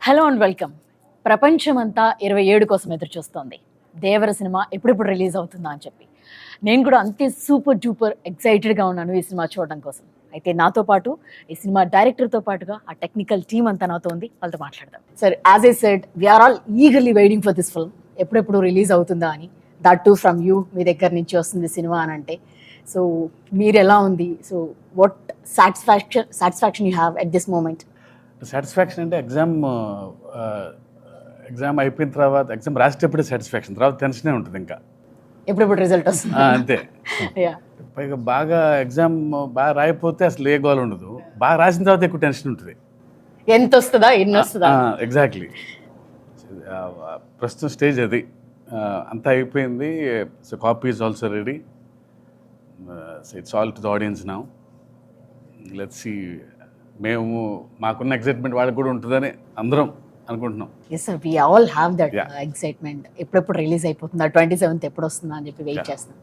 Hello and welcome. ప్రపంచమంతా 27 కోసం ఎదురు చూస్తోంది. దేవర సినిమా ఎప్పుడెప్పుడు రిలీజ్ అవుతుందా అని చెప్పి. నేను కూడా అంతే సూపర్ డూపర్ ఎక్సైటెడ్గా ఉన్నాను ఈ సినిమా చూడడం కోసం. అయితే నాతో పాటు ఈ సినిమా డైరెక్టర్తో పాటుగా ఆ టెక్నికల్ టీమ్ అంతా నాతో ఉంది, వాళ్ళతో మాట్లాడదాం. Sir, as I said, we are all eagerly waiting for this film. ఎప్పుడెప్పుడు రిలీజ్ అవుతుందా అని. దట్ టు ఫ్రమ్ యూ, మీ దగ్గర నుంచి వస్తుంది సినిమా అని అంటే. సో మీరు ఎలా ఉంది? So what satisfaction you have at this moment? Satisfaction అంటే ఎగ్జామ్ అయిపోయిన తర్వాత, ఎగ్జామ్ రాసేటప్పుడే సాటిస్ఫాక్షన్, తర్వాత టెన్షనే ఉంటుంది ఇంకా ఎప్పుడెప్పుడు రిజల్ట్ వస్తుంది అంతే. పైగా బాగా ఎగ్జామ్ బాగా రాయిపోతే అసలు ఏ గోల్ ఉండదు, బాగా రాసిన తర్వాత ఎక్కువ టెన్షన్ ఉంటుంది. ఎంత వస్తుందా, ఎన్ని వస్తుందా? ఎగ్జాక్ట్లీ. ప్రస్తుతం స్టేజ్ అది. అంతా అయిపోయింది. So copy is also ready. So it's all to the audience now. Let's see. మేము మాకున్న ఎక్సైట్మెంట్ వాళ్ళకి కూడా ఉంటుందని అందరం అనుకుంటున్నాం. Yes sir, we all have that excitement. ఎప్పుడెప్పుడు రిలీజ్ అయిపోతుందా, 27th ఎప్పుడు వస్తుందా అని చెప్పి వెయిట్ చేస్తున్నాం.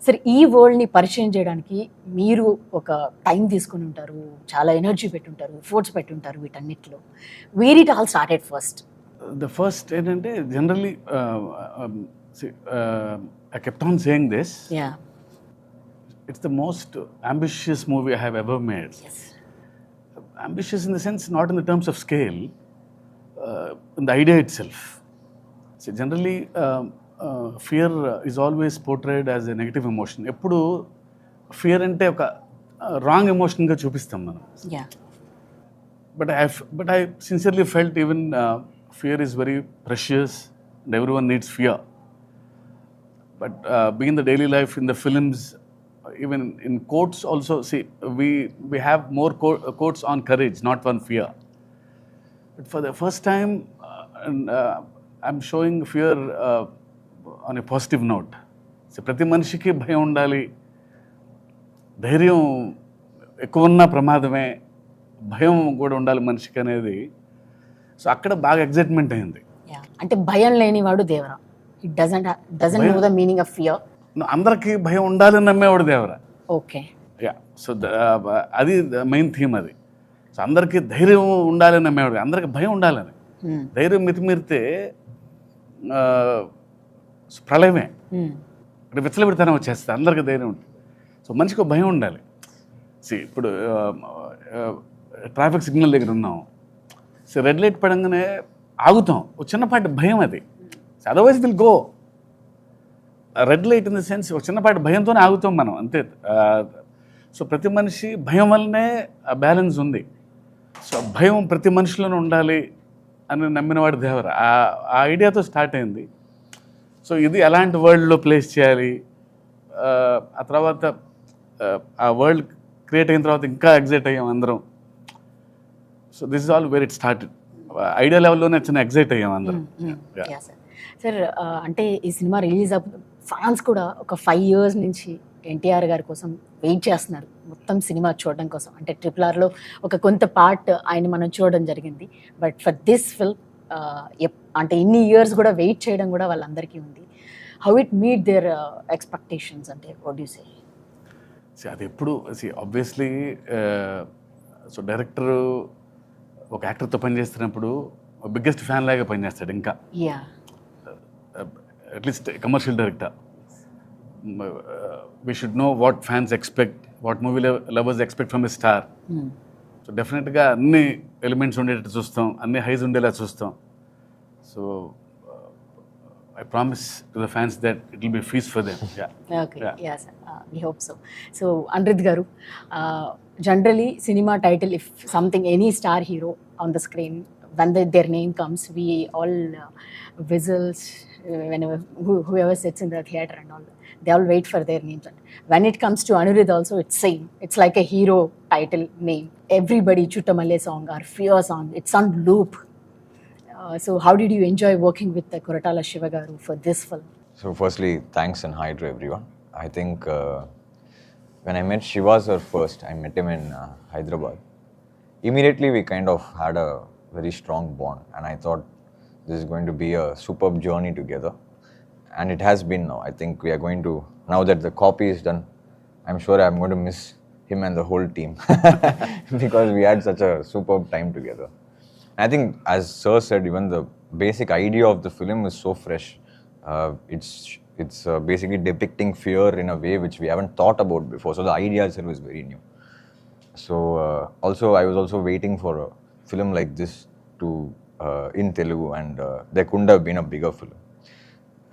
సార్, ఈ వరల్డ్ని పరిచయం చేయడానికి మీరు ఒక టైం తీసుకుని ఉంటారు, చాలా ఎనర్జీ పెట్టుంటారు, ఎఫర్ట్స్ పెట్టుంటారు వీటన్నిటిలో. Where it all started first? The first ఏంటంటే, generally I kept on saying this, it's the most ambitious movie I have ever made. Ambitious in the sense, not in the terms of scale, in the idea itself. So generally, fear is always portrayed as a negative emotion. Eppudu fear ante oka wrong emotion ga chupistam manam. Yeah. But I sincerely felt even fear is very precious and everyone needs fear. But being in the daily life, in the films, even in quotes also, see, we have more quotes on courage, not on fear. But for the first time, I'm showing fear on a positive note. So ప్రతి మనిషికి భయం ఉండాలి, ధైర్యం ఎక్కువ ఉన్న ప్రమాదమే, భయం కూడా ఉండాలి మనిషికి అనేది. సో అక్కడ బాగా ఎగ్జైట్మెంట్ అయింది. అంటే భయం లేనివాడు Devara. It doesn't know the meaning of fear. అందరికీ భయం ఉండాలని నమ్మేవాడు దేవరా. ఓకే. సో అది మెయిన్ థీమ్ అది. సో అందరికీ ధైర్యం ఉండాలని నమ్మేవాడు, అందరికి భయం ఉండాలని. ధైర్యం మితిమీరితే ప్రళయమే, అంటే విచ్చలవిడితనం వచ్చేస్తుంది. అందరికీ ధైర్యం ఉంటుంది. సో మనిషికి భయం ఉండాలి. ఇప్పుడు ట్రాఫిక్ సిగ్నల్ దగ్గర ఉన్నాం, సో రెడ్ లైట్ పడంగానే ఆగుతాం, ఒక చిన్నపాటి భయం అది. Otherwise will go. Red light in the sense, ఒక చిన్నపాటి భయంతోనే ఆగుతాం మనం, అంతే. సో ప్రతి మనిషి భయం వల్లనే ఆ బ్యాలెన్స్ ఉంది. సో భయం ప్రతి మనిషిలోనే ఉండాలి అని నమ్మినవాడు దేవర. ఆ ఐడియాతో స్టార్ట్ అయింది. సో ఇది ఎలాంటి వరల్డ్లో ప్లేస్ చేయాలి, ఆ తర్వాత ఆ వరల్డ్ క్రియేట్ అయిన తర్వాత ఇంకా ఎగ్జైట్ అయ్యాం అందరం. So this is all where it started. Idea లెవెల్లోనే చిన్న ఎగ్జైట్ అయ్యాం అందరం. సార్, అంటే ఈ సినిమా రిలీజ్ ఫ్యాన్స్ కూడా ఒక 5 years నుంచి ఎన్టీఆర్ గారి కోసం వెయిట్ చేస్తున్నారు, మొత్తం సినిమా చూడడం కోసం. అంటే RRRలో ఒక కొంత పార్ట్ ఆయన మనం చూడడం జరిగింది. బట్ ఫర్ దిస్ ఫిల్మ్ అంటే ఇన్ని ఇయర్స్ కూడా వెయిట్ చేయడం కూడా వాళ్ళందరికీ ఉంది. How it meet there expectations? అంటే వాట్ యు సే? అది ఎప్పుడు ఆబ్వియస్లీ, సో డైరెక్టర్ ఒక యాక్టర్తో పనిచేస్తున్నప్పుడు బిగ్గెస్ట్ ఫ్యాన్ లాగా పనిచేస్తాడు. ఇంకా at least commercial director, we should know what fans expect, what movie lovers expect from a star. So డెఫినెట్గా అన్ని ఎలిమెంట్స్ ఉండేటట్టు చూస్తాం, అన్ని హైస్ ఉండేలా చూస్తాం. So I promise to the fans that it will be a feast for them. Okay. Yes, we hope so. So Andrit Garu, generally cinema title, if something, any star hero on the screen, when their name comes, we all whistles whenever whoever sits in the theater and all, they all wait for their names. And when it comes to Anirudh also, it's same. It's like a hero title name. Everybody Chuttamalle song or Fear song, it's on loop. So how did you enjoy working with the Koratala Shiva Garu for this film? So firstly, thanks and hi to everyone. I think when I met Shiva sir first, I met him in Hyderabad. Immediately we kind of had a very strong bond, and I thought this is going to be a superb journey together, and it has been now. I think we are going to, now that the copy is done, I'm sure I'm going to miss him and the whole team because we had such a superb time together. I think, as Sir said, even the basic idea of the film is so fresh. It's basically depicting fear in a way which we haven't thought about before. So the idea itself is very new. So also I was also waiting for a film like this to in Telugu, and there couldn't have been a bigger film.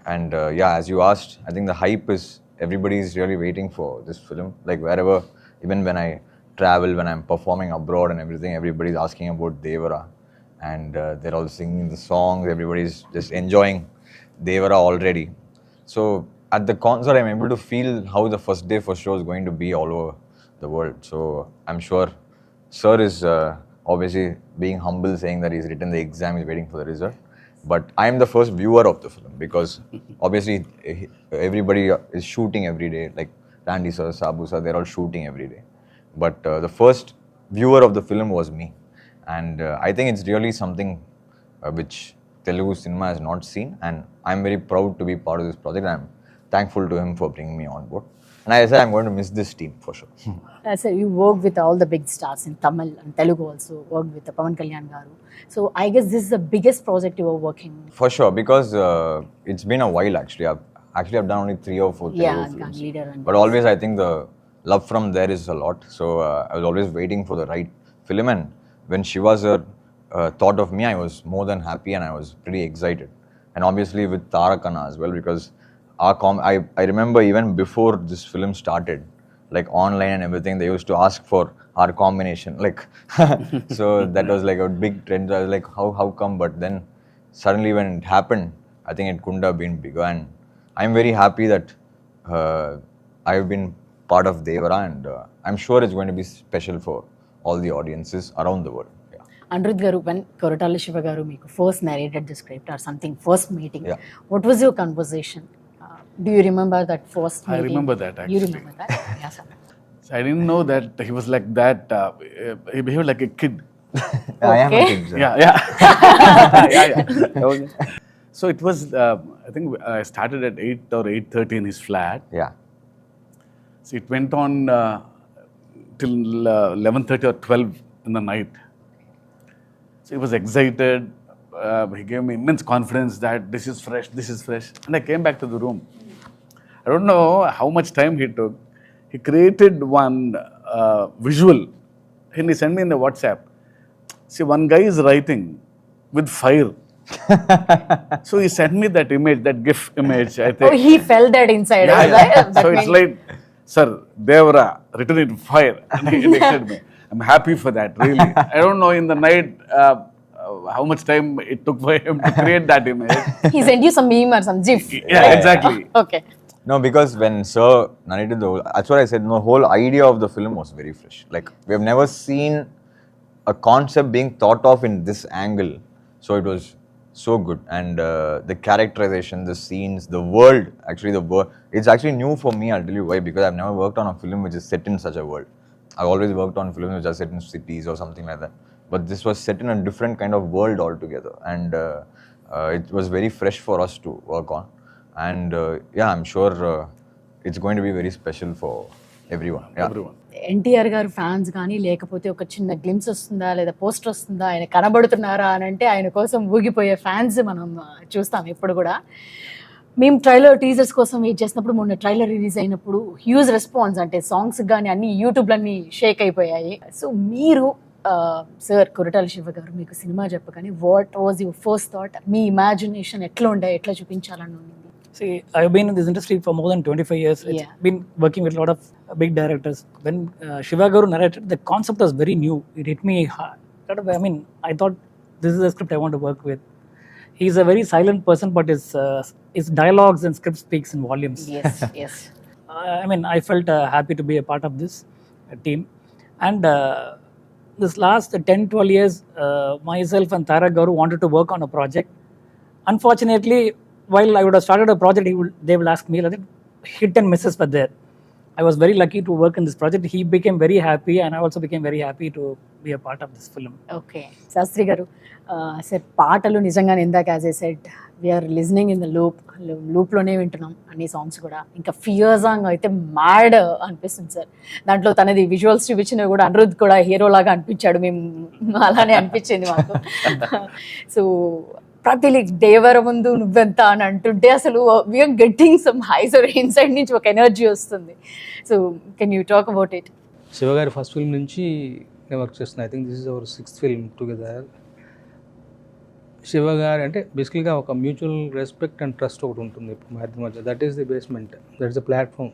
And yeah, as you asked, I think the hype is, everybody is really waiting for this film. Like wherever, even when I travel, when I'm performing abroad and everything, everybody's asking about Devara, and they're all singing the songs. Everybody's just enjoying Devara already. So at the concert, I'm able to feel how the first day for show is going to be all over the world. So I'm sure Sir is obviously being humble, saying that he's written the exam, he's waiting for the result. But I'm the first viewer of the film, because obviously everybody is shooting every day. Like Randy sir, Sabu sir, they're all shooting every day. But the first viewer of the film was me. And I think it's really something which Telugu cinema has not seen. And I'm very proud to be part of this project. I'm thankful to him for bringing me on board. And I said I'm going to miss this team for sure. So you worked with all the big stars in Tamil and Telugu also, worked with Pawan Kalyan Garu. So I guess this is the biggest project you were working. For sure, because it's been a while actually. I've done only 3 or 4 Telugu films. Leader and But always I think the love from there is a lot. So I was always waiting for the right film. And when Shiva's thought of me, I was more than happy and I was pretty excited. And obviously with Taraka as well, because I remember even before this film started, like online and everything, they used to ask for our combination. Like, so that was like a big trend. I was like, how come? But then suddenly when it happened, I think it couldn't have been bigger. And I'm very happy that I've been part of Devara, and I'm sure it's going to be special for all the audiences around the world. Anirudh Garu, when Koratala Shiva Garu first narrated the script or something, first meeting, Yeah. what was your conversation? Do you remember that first meeting? I remember that actually. You remember that? Yes, sir. So I didn't know that he was like that. He behaved like a kid. I am a kid. Sir. Yeah. So it was, I think I started at 8 or 8:30 in his flat. Yeah. So it went on till 11:30 or 12 in the night. So he was excited. He gave me immense confidence that this is fresh. And I came back to the room. I don't know how much time he took. He created one visual and he sent me in the WhatsApp. See, one guy is writing with fire. So he sent me that image, that GIF image, I think. Oh, he felt that inside. Yeah. Right? So it's like, sir, Devara, written in fire. And he texted me. I'm happy for that, really. I don't know in the night how much time it took for him to create that image. He sent you some meme or some GIF. Yeah, exactly. Okay. No, because when Sir narrated the whole, that's what I said, the whole idea of the film was very fresh. Like, we have never seen a concept being thought of in this angle. So it was so good. And the characterization, the scenes, the world, it's actually new for me, I'll tell you why, because I've never worked on a film which is set in such a world. I've always worked on films which are set in cities or something like that. But this was set in a different kind of world altogether. And it was very fresh for us to work on. And yeah, I'm sure it's going to be very special for everyone. Yeah. Everyone. NTR గారు fans కానీ లేకపోతే ఒక చిన్న glimpse వస్తుందా లేదా poster వస్తుందా, ఆయన కనబడుతున్నారా అని అంటే ఆయన కోసం ఊగిపోయే ఫ్యాన్స్ మనం చూస్తాం ఇప్పుడు కూడా. మేము ట్రైలర్ టీజర్స్ కోసం వెయిట్ చేసినప్పుడు, మొన్న ట్రైలర్ రిలీజ్ అయినప్పుడు హ్యూజ్ రెస్పాన్స్, అంటే సాంగ్స్ కానీ అన్ని యూట్యూబ్లన్నీ షేక్ అయిపోయాయి. సో మీరు సార్ కొరటాల శివ గారు మీకు సినిమా చెప్పగానే what was your first thought? Me imagination ఎట్లా ఉండే, ఎట్లా చూపించాలని ఉంది? See, I've been in this industry for more than 25 years. It's been working with a lot of big directors. When Shiva Garu narrated, the concept was very new. It hit me hard. I thought this is a script I want to work with. He's a very silent person, but his dialogues and script speaks in volumes. Yes, yes. I felt happy to be a part of this team. And this last 10-12 years, myself and Taraka Garu wanted to work on a project. Unfortunately, while I would have started a project, they will ask me, hit and misses were there. I was very lucky to work in this project. He became very happy and I also became very happy to be a part of this film. Okay Shastri garu, sir పాటలు నిజంగానే ఇందాక as I said we're listening in the లూప్లోనే వింటున్నాం అన్ని songs కూడా. ఇంకా fear song అయితే mad అనిపిస్తుంది సార్. దాంట్లో తనది విజువల్స్ చూపించినవి కూడా అనిరుద్ధ్ కూడా హీరో లాగా అనిపించాడు, మేము అలానే అనిపించింది మాకు. సో ప్రతి దేవర ముందు నువ్వెంత అని అంటుంటే అసలు we're getting some highs inside నుంచి ఒక ఎనర్జీ వస్తుంది. So can you talk about it? శివగారి ఫస్ట్ ఫిల్మ్ నుంచి నేను వర్క్ చేస్తున్నాను. I think this is our 6th film together. శివగారి అంటే బేసికల్గా ఒక మ్యూచువల్ రెస్పెక్ట్ అండ్ ట్రస్ట్ ఒకటి ఉంటుంది ఇప్పుడు మా ఇద్దరి మధ్య. That is the basement, that is the platform.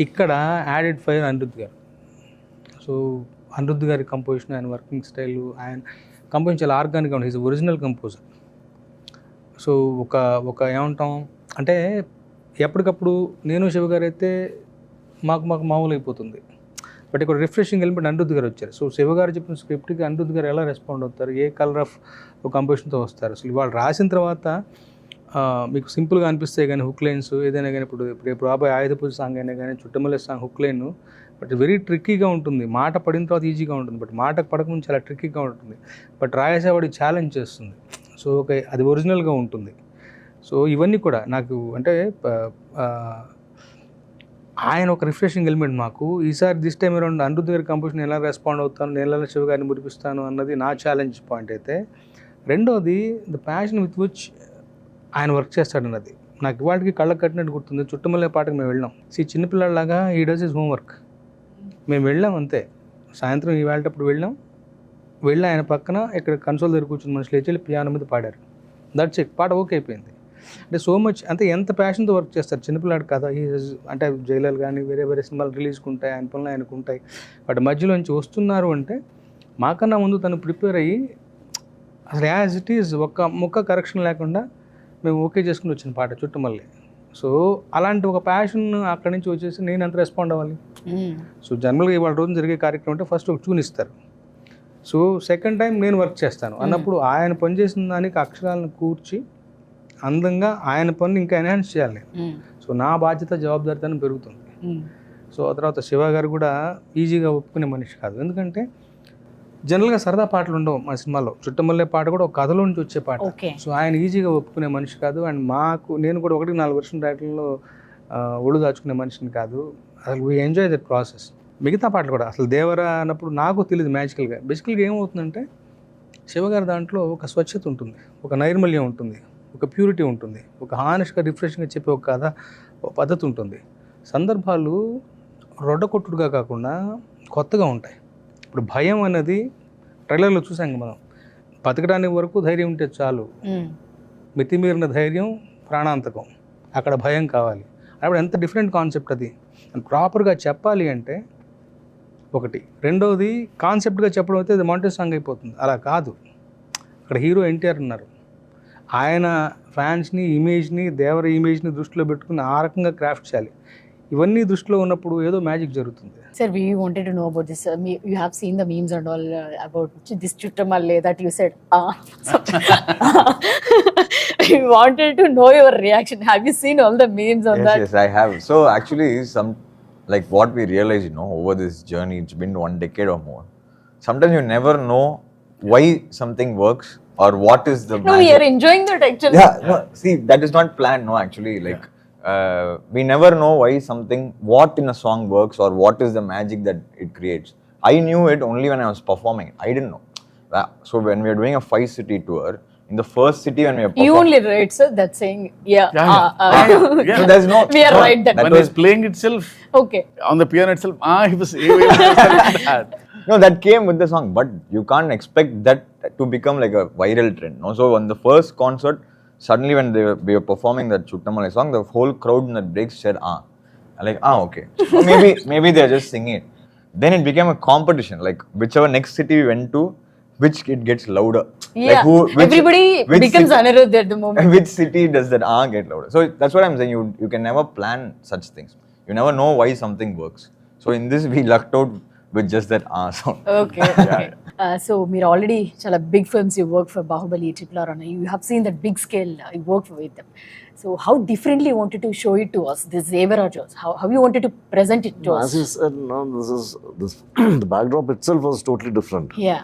ఇక్కడ యాడెడ్ ఫైర్ అనిరుద్ధ్ గారు. సో అనిరుద్ధ్ గారి కంపోజిషన్, ఆయన వర్కింగ్ స్టైల్, ఆయన కంపోజిషన్ చాలా ఆర్గానిక్గా ఉంటుంది. Is original composer. సో ఒక ఏమంటాం అంటే ఎప్పటికప్పుడు నేను శివగారు అయితే మాకు మామూలు అయిపోతుంది. బట్ ఇక్కడ రిఫ్రెషింగ్ ఎలిమెంట్ అనిరుద్ధ్ గారు వచ్చారు. సో శివగారు చెప్పిన స్క్రిప్ట్కి అనిరుద్ధ్ గారు ఎలా రెస్పాండ్ అవుతారు, ఏ కలర్ ఆఫ్ కంపోజిషన్తో వస్తారు, అసలు వాళ్ళు రాసిన తర్వాత మీకు సింపుల్గా అనిపిస్తాయి కానీ హుక్ లైన్స్ ఏదైనా కానీ ఇప్పుడు రాబోయే ఆయుధ పూజ సాంగ్ అయినా కానీ Chuttamalle song hook line but very ట్రిక్కీగా ఉంటుంది. మాట పడిన తర్వాత ఈజీగా ఉంటుంది, బట్ మాటకు పడకముందు చాలా ట్రిక్కీగా ఉంటుంది. బట్ రాయేసేవాడికి ఛాలెంజ్ చేస్తుంది. సో అది ఒరిజినల్గా ఉంటుంది. సో ఇవన్నీ కూడా నాకు అంటే ఆయన ఒక రిఫ్రెషింగ్ ఎలిమెంట్ మాకు. ఈసారి దిస్ టైం అరౌండ్ అనిరుద్ధ్ గారి కంపోజిషన్ ఎలా రెస్పాండ్ అవుతాను, నేను ఎలా శివగారిని మురిపిస్తాను అన్నది నా ఛాలెంజ్ పాయింట్ అయితే. రెండోది ద ప్యాషన్ విత్ విచ్ ఆయన వర్క్ చేస్తాడన్నది నాకు ఇవాటికి కళ్ళకు కట్టినట్టు గుర్తుంది. చుట్టమల్లే పాటకు మేము వెళ్ళాం. చిన్నపిల్లలాగా ఈ డస్ ఇస్ హోంవర్క్. మేము వెళ్ళాం అంతే. సాయంత్రం ఈ వెళ్ళేటప్పుడు వెళ్ళి ఆయన పక్కన ఇక్కడ కన్సోల్ దగ్గర కూర్చుని మనుషులు లేచి పియానో మీద పాడారు. That's it. పాట ఓకే అయిపోయింది. అంటే సో మచ్ అంటే ఎంత ప్యాషన్తో వర్క్ చేస్తారు చిన్నపిల్లాడు కదా. అంటే జైలర్ కానీ వేరే సినిమాలు రిలీజ్కి ఉంటాయి, ఆయన పనులు ఆయనకు ఉంటాయి. బట్ మధ్యలోంచి వస్తున్నారు అంటే మాకన్నా ముందు తను ప్రిపేర్ అయ్యి అసలు యాజ్ ఇట్ ఈజ్ ఒక్క ముక్క కరెక్షన్ లేకుండా మేము ఓకే చేసుకుని వచ్చిన పాట చుట్టమల్లి. సో అలాంటి ఒక ప్యాషన్ అక్కడి నుంచి వచ్చేసి నేను ఎంత రెస్పాండ్ అవ్వాలి. సో జనరల్గా ఇవాళ రోజు జరిగే కార్యక్రమం అంటే ఫస్ట్ ఒక ట్యూన్ ఇస్తారు. సో సెకండ్ టైం నేను వర్క్ చేస్తాను అన్నప్పుడు ఆయన పనిచేసిన దానికి అక్షరాలను కూర్చి అందంగా ఆయన పనులు ఇంకా ఎన్హాన్స్ చేయాలి నేను. సో నా బాధ్యత జవాబుదారితనం పెరుగుతుంది. సో ఆ తర్వాత శివ గారు కూడా ఈజీగా ఒప్పుకునే మనిషి కాదు. ఎందుకంటే జనరల్గా సరదా పాటలు ఉండవు మా సినిమాలో. చుట్టమల్లే పాట కూడా ఒక కథలో నుంచి వచ్చే పాట. సో ఆయన ఈజీగా ఒప్పుకునే మనిషి కాదు. అండ్ నేను కూడా 1-4 వర్షం టైటిల్లో ఒళ్ళు దాచుకునే మనిషిని కాదు. అసలు వీ ఎంజాయ్ దట్ ప్రాసెస్. మిగతా పాటలు కూడా అసలు దేవరా అన్నప్పుడు నాకు తెలియదు మ్యాజికల్గా. బేసికల్గా ఏమవుతుందంటే శివగారి దాంట్లో ఒక స్వచ్ఛత ఉంటుంది, ఒక నైర్మల్యం ఉంటుంది, ఒక ప్యూరిటీ ఉంటుంది, ఒక హానెస్ట్గా రిఫ్రెషింగ్గా చెప్పే ఒక కథ, ఒక పద్ధతి ఉంటుంది. సందర్భాలు రొడ్డకొట్టుడుగా కాకుండా కొత్తగా ఉంటాయి. ఇప్పుడు భయం అనేది ట్రైలర్లో చూసాం మనం. బతకడానికి వరకు ధైర్యం ఉంటే చాలు, మితిమీరిన ధైర్యం ప్రాణాంతకం, అక్కడ భయం కావాలి. అప్పుడు ఎంత డిఫరెంట్ కాన్సెప్ట్ అది. ప్రాపర్గా చెప్పాలి అంటే ఒకటి. రెండవది కాన్సెప్ట్గా చెప్పడం అయితే అది మాంటేజ్ సాంగ్ అయిపోతుంది. అలా కాదు. అక్కడ హీరో ఎన్టీఆర్ ఉన్నారు. ఆయన ఫ్యాన్స్ని, ఇమేజ్ని, దేవర ఇమేజ్ని దృష్టిలో పెట్టుకుని ఆ రకంగా క్రాఫ్ట్ చేయాలి. ఇవన్నీ దృష్టిలో ఉన్నప్పుడు ఏదో మ్యాజిక్ జరుగుతుంది. Sir, we wanted to know about this. You have seen the memes and all about this chuttamalle that you said. We wanted to know your reaction. Have you seen all the memes on that? Yes, I have. So actually, like what we realized, over this journey, it's been 1 decade or more. Sometimes you never know why something works or what is the magic. No, we are enjoying that actually. Yeah, no, see, that is not planned, no, actually. Like, we never know why what in a song works or what is the magic that it creates. I knew it only when I was performing. I didn't know. So when we are doing a 5-city tour, in the first city when we are performing... You only right, sir, that's saying, yeah. So there's no... We are right then. When he's playing itself, okay. on the piano itself, he was... No, that came with the song, but you can't expect that to become like a viral trend. No? So on the first concert, suddenly when we were performing that Chuttamalle song, the whole crowd in that break said, like, okay. So maybe they're just singing it. Then it became a competition, like whichever next city we went to, which it gets louder. Yeah, like everybody becomes Anirudh at the moment. Which city does that get louder? So that's what I'm saying, you can never plan such things. You never know why something works. So in this, we lucked out with just that sound. Okay. So మీరు already చాలా big films you work for, Bahubali, RRR, and you have seen that big scale you work with them. So how differently you wanted to show it to us, this Devara Jones? How you wanted to present it to us? As you said, the backdrop itself was totally different. Yeah.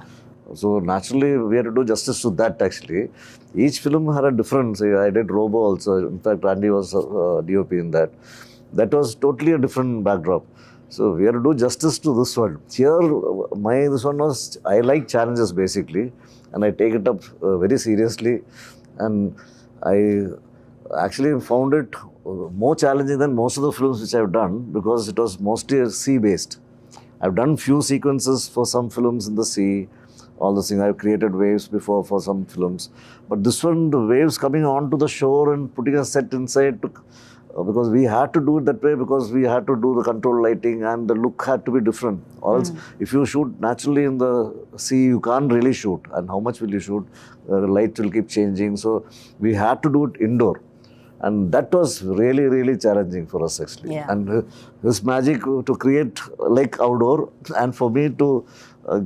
So naturally, we had to do justice to that actually. Each film had a difference. I did Robo also. In fact, Andy was DOP in that. That was totally a different backdrop. So we had to do justice to this one. Here, this one was, I like challenges basically, and I take it up very seriously. And I actually found it more challenging than most of the films which I've done, because it was mostly sea-based. I've done few sequences for some films in the sea, all the things. I've created waves before for some films. But this one, the waves coming onto the shore and putting a set inside, because we had to do it that way, because we had to do the control lighting and the look had to be different. Or else, if you shoot naturally in the sea, you can't really shoot. And how much will you shoot? The light will keep changing. So we had to do it indoor. And that was really, really challenging for us actually. Yeah. And this magic to create like outdoor, and for me to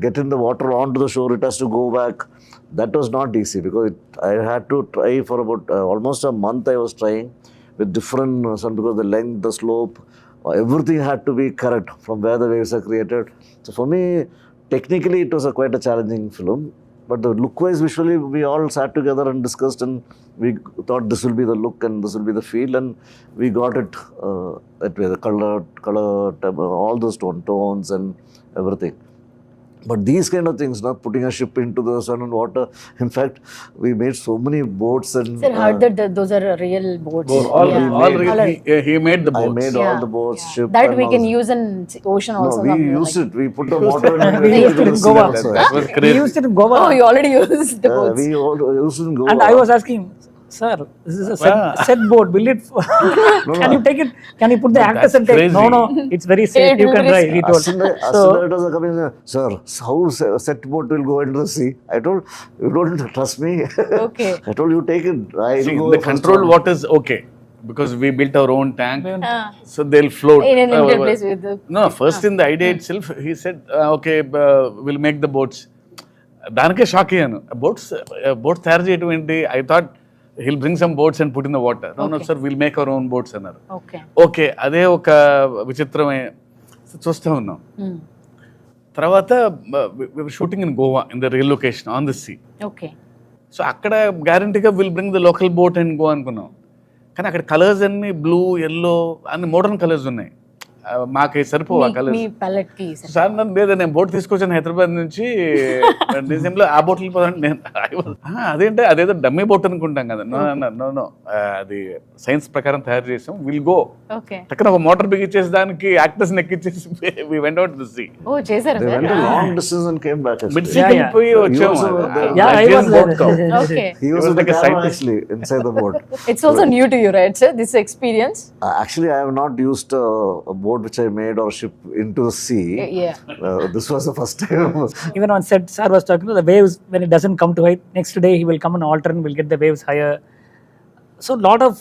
get in the water onto the shore, it has to go back. That was not easy, because I had to try for about almost a month. I was trying with different because the length, the slope, everything had to be correct from where the waves are created. So for me, technically, it was quite a challenging film. But the look-wise, visually, we all sat together and discussed, and we thought this will be the look and this will be the feel, and we got it that way, the color, all those tones and everything. But these kind of things, not putting a ship into the sun and water. In fact, we made so many boats and. Sir, heard that those are real boats. All Yeah. real. He made the I boats. made all the boats, ship. That and we all can this. use in ocean also. No, we somewhere, used like- it. We put the motor and We we used it in the Goa. sea also. That was We crazy. used it in Goa. Oh, you already used the boats. We all used it in Goa. And I was asking, sir, this is a set boat. Will it? Can you take it? Can you put the actors and take? crazy. No, it's very safe. It You will can be drive. He told. As So soon as it was coming, sir, how set boat will go into the sea? I told, you don't trust me. Okay. I told you take it. I See, go the first controlled one. water is okay, because we built our own tank, Ah. so they'll float. In an Indian place with the. No, first in the idea itself, he said, okay, we'll make the boats. దానికే shock అయ్యాను. Boats తయారు చేయడం ఏంటి? I thought he'll bring some boats and put in the water. No, sir, we'll make our own boats అన్నారు. Okay. Okay, అదే ఒక విచిత్రమే చూస్తూ ఉన్నాం. తర్వాత shooting in Goa, in the real location on the sea. Okay. So అక్కడ గ్యారంటీగా will bring the local boat and go అనుకున్నాం. కానీ అక్కడ కలర్స్ అన్ని బ్లూ, ఎల్లో అన్ని మోడర్న్ కలర్స్ ఉన్నాయి. మాకు సరిపోవు ఆ కలర్స్. మీ palette కి sir. సార్ నన్ను లేదా నేను బోట్ తీసుకొచ్చాను హైదరాబాద్ నుంచి, డిసెంబర్లో ఆ బోట్ వెళ్ళిపోతాను నేను. అదేంటే అదేదో డమ్మీ బోట్ అనుకుంటాం కదా. నో, అది సైన్స్ ప్రకారం తయారు చేసాం. Will go Okay. టక్కన ఒక మోటార్ బిగించేసి దానికి యాక్టర్స్ ఎక్కించేసి we went out to sea. Oh, చేశారా They sir? went a long distance and came back. Mid actually. Sea వెళ్ళిపోయి వచ్చాము. also there. Yeah, I was there. Okay. He was was in the like a camera scientist. actually inside the boat. It's also new to you, right, sir? This experience? Actually, I have not used a boat which I made or ship into the sea. Yeah. This was the first time. even on set, sir was talking about the waves when it doesn't come to height. Next day he will come and alter and we'll get the waves higher. So lot of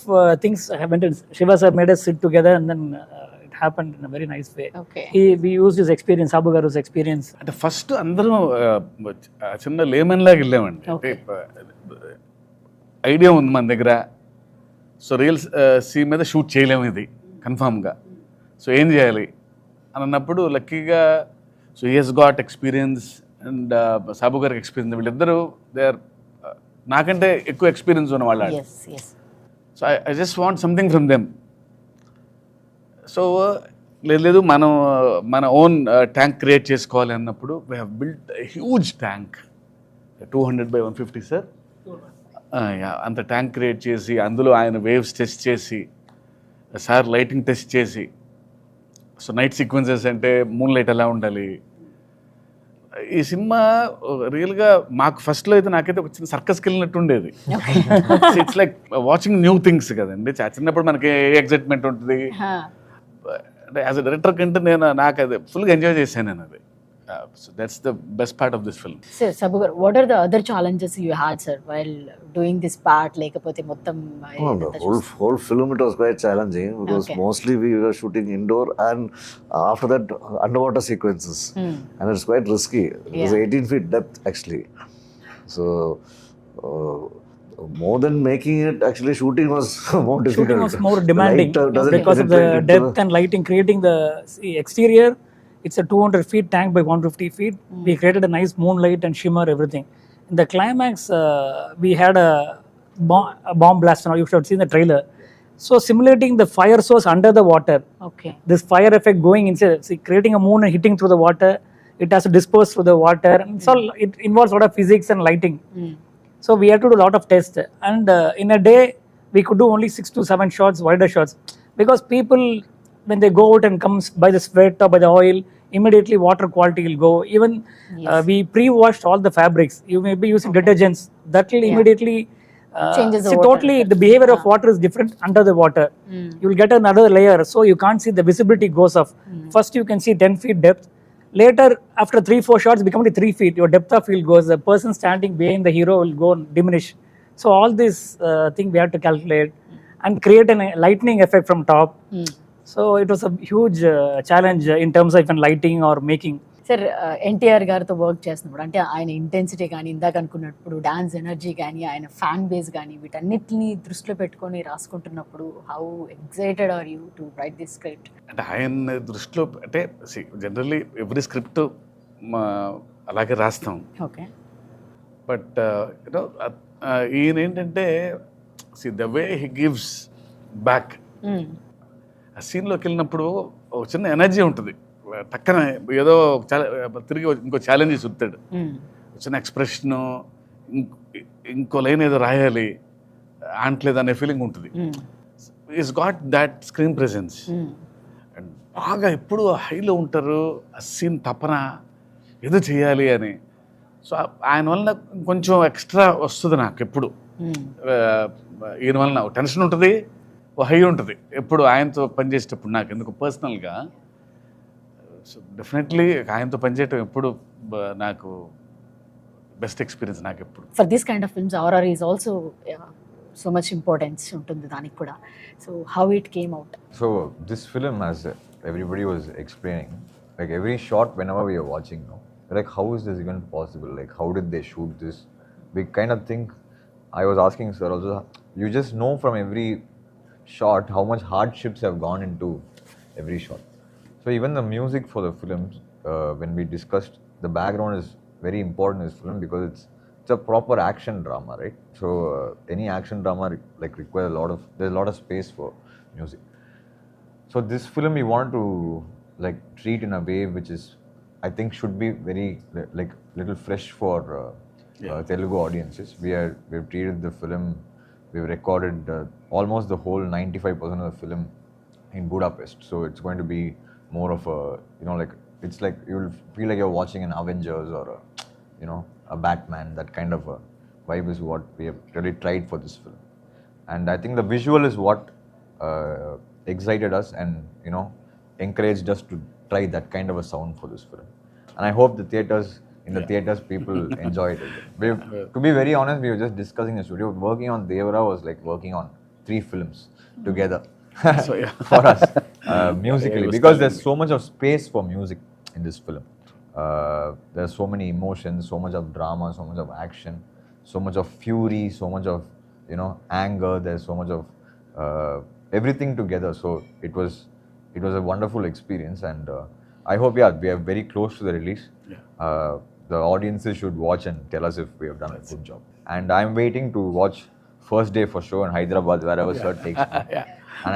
things happened. Shiva sir made us sit together, and then it happened in a very nice way. Okay. We used his experience, Sabu Garu's experience. అంటే first అందరం చిన్న lemon లాగా వెళ్ళామండి. అంటే idea ఉంది మన దగ్గర. So real sea మీద షూట్ చేయలేము ఇది కన్ఫామ్గా. సో ఏం చేయాలి అని అన్నప్పుడు లక్కీగా so he has got experience and Sabu గారికి ఎక్స్పీరియన్స్. వీళ్ళిద్దరూ దే ఆర్ నాకంటే ఎక్కువ ఎక్స్పీరియన్స్ ఉన్న వాళ్ళు. Yes, yes. So I just want something from them. So లేదు మన ఓన్ ట్యాంక్ క్రియేట్ చేసుకోవాలి అన్నప్పుడు we have built huge tank 200x150 sir. అంత ట్యాంక్ క్రియేట్ చేసి అందులో ఆయన వేవ్స్ టెస్ట్ చేసి సార్ లైటింగ్ టెస్ట్ చేసి, సో నైట్ సీక్వెన్సెస్ అంటే మూన్ లైట్ ఎలా ఉండాలి. ఈ సినిమా రియల్గా మాకు ఫస్ట్లో అయితే నాకైతే ఒక చిన్న సర్కస్కి వెళ్ళినట్టు ఉండేది. It's like watching new things కదండి. చిన్నప్పుడు మనకి ఎగ్జైట్మెంట్ ఉంటుంది. అంటే యాజ్ అ డైరెక్టర్ కంటే నాకు అది ఫుల్గా ఎంజాయ్ చేశాను నేను అది. So that's the best part of this film. Sir, Sabu, what are the other challenges you had, sir, while doing this part? Lekapothe mottam The whole film, it was quite challenging because Okay. mostly we were shooting indoor, and after that underwater sequences, and it's quite risky. It was 18 feet depth actually. So more than making it, actually shooting was more difficult. Shooting was more demanding Light, doesn't because of the penetrate into depth and lighting, creating the exterior It's a 200 feet tank by 150 feet. We created a nice moonlight and shimmer, everything. In the climax, we had a bomb blast. Now you should have seen the trailer. So simulating the fire source under the water. Okay. This fire effect going inside, see, creating a moon and hitting through the water. It has to disperse through the water. And so it involves a lot of physics and lighting. So we had to do a lot of tests. And in a day, we could do only 6 to 7 shots, wider shots. Because people, when they go out and comes by the sweat or by the oil, immediately water quality will go. Even we pre-washed all the fabrics. You may be using detergents. That will immediately Changes the see, water. totally the behavior of water is different under the water. You will get another layer, so you can't see, the visibility goes off. First you can see 10 feet depth. Later, after 3-4 shots, become only 3 feet. Your depth of field goes. The person standing behind the hero will go diminish. So all this thing we had to calculate and create a lightning effect from top. So it was a huge challenge in terms of even lighting or making. Sir NTR గారితో work చేస్తున్నప్పుడు అంటే ఆయన intensity కానీ ఇందాక అనుకున్నప్పుడు dance energy కానీ ఆయన fan base కానీ వీటన్నిటిని దృష్టిలో పెట్టుకొని రాసుకుంటున్నప్పుడు how excited are you to write this script? అంటే ఆయన దృష్టిలో అంటే జనరల్లీ ఎవ్రీ స్క్రిప్ట్ అలాగే రాస్తాం. ఓకే. బట్ యూనో ఈయన ఏంటంటే the way he gives back. ఆ సీన్లోకి వెళ్ళినప్పుడు ఒక చిన్న ఎనర్జీ ఉంటుంది. టక్కన ఏదో తిరిగి ఇంకో ఛాలెంజ్ చూస్తాడు. చిన్న ఎక్స్ప్రెషను, ఇంకో లైన్ ఏదో రాయాలి అంటలేదు అనే ఫీలింగ్ ఉంటుంది. Is got that screen presence. And బాగా ఎప్పుడు హైలో ఉంటారు. ఆ సీన్ తపన ఏదో చేయాలి అని. సో ఆయన వలన కొంచెం ఎక్స్ట్రా వస్తుంది నాకు ఎప్పుడు. ఈయన వలన టెన్షన్ ఉంటుంది, ఓ హై ఉంటుంది ఎప్పుడు ఆయనతో పనిచేసేటప్పుడు. నాకు ఎందుకు పర్సనల్గా సో డెఫినెట్లీ ఆయనతో పనిచేయటం ఎప్పుడు నాకు బెస్ట్ ఎక్స్పీరియన్స్ నాకు ఎప్పుడు. For this kind of films RR is also so much importance ఉంటుంది దానికి కూడా. So how it came out? So this film, as everybody was explaining, like every shot whenever we are watching now, like how is this even possible? Like how did they shoot this? We kind of think, I was asking sir also, you just know from every shot how much hardships have gone into every shot. So even the music for the films, when we discussed, the background is very important in this film because it's a proper action drama, right? So any action drama like requires there's a lot of space for music. So this film we want to like treat in a way which is, I think, should be very like little fresh for Telugu audiences. We've treated the film, we've recorded almost the whole 95% of the film in Budapest. So it's going to be more of a, you know, like it's like you'll feel like you're watching an Avengers or a, you know, a Batman. That kind of a vibe is what we have really tried for this film. And I think the visual is what excited us and, you know, encouraged us to try that kind of a sound for this film. And I hope the theaters people enjoyed it. To be very honest, we were just discussing the studio. Working on Devara was like working on 3 films together. So yeah, for us musically, because there's so much of space for music in this film. There's so many emotions, so much of drama, so much of action, so much of fury, so much of, you know, anger. There's so much of everything together. So it was a wonderful experience, and I hope we are very close to the release. The audiences should watch and tell us if we have done a good job. And I'm waiting to watch first day for show in Hyderabad, wherever sir takes me. And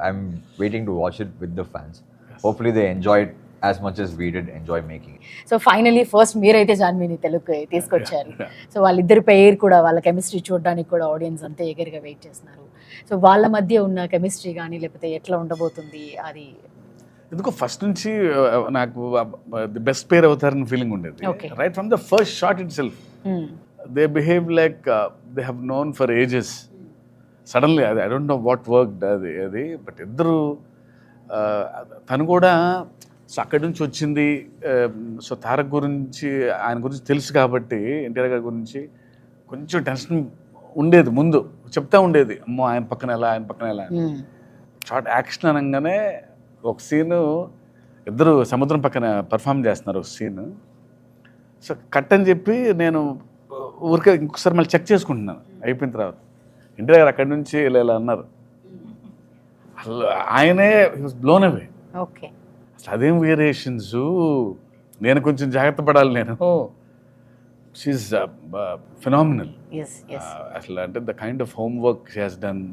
I'm waiting to watch it with the fans. Hopefully they enjoy it as much as we did enjoy making it. So finally first మీరైతే జాన్వీని తెలుగుకి తీసుకొచ్చారు. So వాళ్ళిద్దరి పేరు కూడా, వాళ్ళ chemistry చూడడానికి కూడా audience అంతా ఎగర్గా వెయిట్ చేస్తున్నారు. సో వాళ్ళ మధ్య ఉన్న కెమిస్ట్రీ కానీ లేకపోతే ఎట్లా ఉండబోతుంది అది? ఎందుకో ఫస్ట్ నుంచి నాకు ది బెస్ట్ పేర్ అవుతారని ఫీలింగ్ ఉండేది. Right from the first shot itself they behave like they have known for ages. Suddenly అది I don't know what work అది బట్ ఇద్దరు తను కూడా సో అక్కడి నుంచి వచ్చింది. సో తారక్ గురించి, ఆయన గురించి తెలుసు కాబట్టి ఎన్టీఆర్ గారి గురించి కొంచెం టెన్షన్ ఉండేది. ముందు చెప్తా ఉండేది, అమ్మో ఆయన పక్కన ఎలా షార్ట్ యాక్షన్ అనగానే ఒక సీను ఇద్దరు సముద్రం పక్కన పర్ఫామ్ చేస్తున్నారు ఒక సీను. సో కట్ అని చెప్పి నేను ఊరికే ఇంకొకసారి మళ్ళీ చెక్ చేసుకుంటున్నాను అయిపోయిన తర్వాత. ఎన్టీఆర్ గారు అక్కడి నుంచి ఇలా అన్నారు. ఆయనే he was blown away. Okay. అసలు అదేం వేరియేషన్స్, నేను కొంచెం జాగ్రత్త పడాలి. నేను షీఈస్ ఫినామినల్. అసలు అంటే the kind of homework she has done.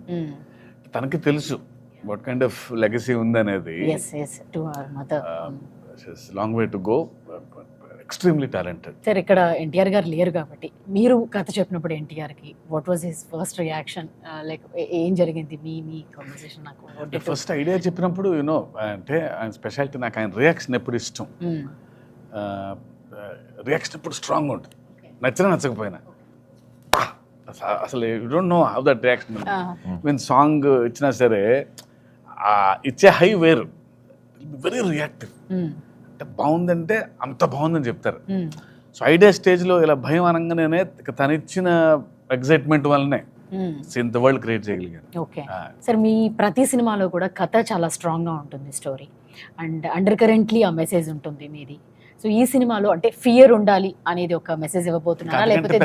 తనకి తెలుసు వాట్ కైండ్ ఆఫ్ లెగసీ ఉందనేది. Long way to go. Extremely talented. Sir ఇక్కడ ఎన్టీఆర్ గారు లేరు కాబట్టి మీరు కథ చెప్పినప్పుడు ఎన్టీఆర్కి what was his first reaction, like ఏం జరిగింది మీ కాన్వర్సేషన్? నాకు ఫస్ట్ ఐడియా చెప్పినప్పుడు యూనో అంటే ఆయన స్పెషాలిటీ, నాకు ఆయన రియాక్షన్ ఎప్పుడు ఇష్టం. రియాక్షన్ ఎప్పుడు స్ట్రాంగ్ ఉంటుంది, నచ్చినా నచ్చకపోయినా. అసలు you don't know how that reaction. Mean song ఇచ్చినా సరే ఇచ్చే హై వేరు, వెరీ రియాక్టివ్. అంటే బాగుందంటే అంత బాగుందని చెప్తారు. సో ఐడియా స్టేజ్లో ఇలా భయం అనగానే తను ఇచ్చిన ఎగ్జైట్మెంట్ వల్లనే ఇంత వరల్డ్ క్రియేట్ చేయగలిగాను. ఓకే సార్, మీ ప్రతి సినిమాలో కూడా కథ చాలా స్ట్రాంగ్గా ఉంటుంది, స్టోరీ అండ్ అండర్ కరెంట్లీ ఆ మెసేజ్ ఉంటుంది మీది. సో ఈ సినిమాలో అంటే ఫియర్ ఉండాలి అనేది ఒక మెసేజ్ ఇవ్వబోతున్నారా, లేకపోతే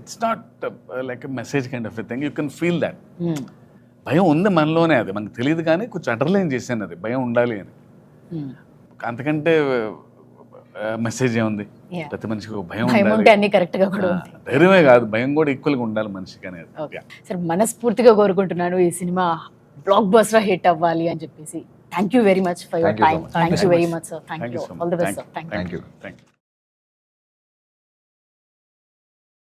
it's not like a message kind of a thing, you can feel that. భయం ఉంది మనలోనే, అది మనకు తెలియదు కానీ కొంచెం అండర్లైన్ చేశాను అది భయం ఉండాలి అని. అంతకంటే మెసేజ్ ఏముంది? ప్రతి మనిషికి భయం ఉండాలి, ధైర్యమే కాదు భయం కూడా ఈక్వల్గా ఉండాలి మనిషికి అనేది. సార్ మనస్ఫూర్తిగా కోరుకుంటున్నాను ఈ సినిమా బ్లాక్ బస్టర్ హిట్ అవ్వాలి అని చెప్పేసి. Thank you very much for your time. Thank you very much, sir. Thank you. All the best, sir. Thank you.